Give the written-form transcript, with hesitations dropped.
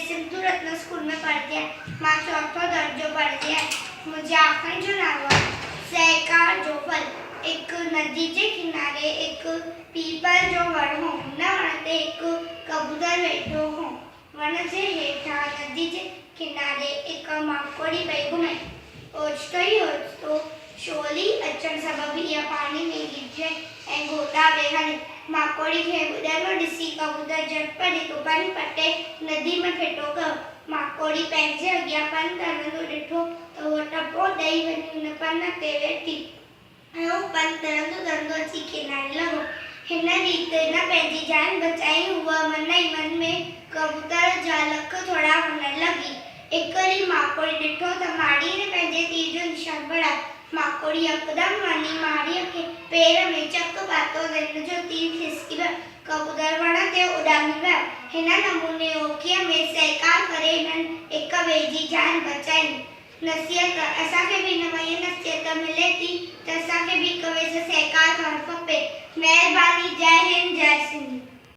Sindhu Ratna school में पढ़ती है। मां चौथो दर्जो पढ़ती है। मुझे आखिरी जो नाम है सहकार जो फल। एक नदी के किनारे एक पीपल जो वण हो, हुन वण ते एक कबूतर वेठो हो। वण जे हेठां नदी जे किनारे एक माकोड़ी पई घुमे। ओचितो ई ओचितो शोली अचण सबबि इहा पाणी में गिरजे ऐं गोता में हली। माकोड़ी खे ॿुॾंदो ॾिसी कबूतर झटपट हिकु पन पटे नदी में फिटो कयो। माकोड़ी पंहिंजे अॻियां पन तरंदो ॾिठो त उहा टपो ॾेई वञी हुन पन ते वेठी ऐं उहो पन तरंदो तरंदो अची किनारे लॻो। हिन रीति न पंहिंजी जान बचाई। उहा मन ई मन में कबूतर जा लख थोड़ा हुनण लॻी। हिकु ॾींहुं माकोड़ी ॾिठो त माड़ीअ ने पंहिंजे तीर जो निशान बढ़ायो। माकोड़ी यकदम वञी माड़ीअ खे पेर में चक पातो त हिन जो तीर खिसकी वियो। कबूतर वण ते उॾामी वियो। हिन नमूने ओखीअ में सहकार करे हिननि हिक ॿिए जी जान बचाई। नसीहत असांखे बि हिन में नसीहत मिले थी त असांखे बि हिक ॿिए सां सहकार करणु खपे। महिरबानी। जय हिंद, जय सिंध।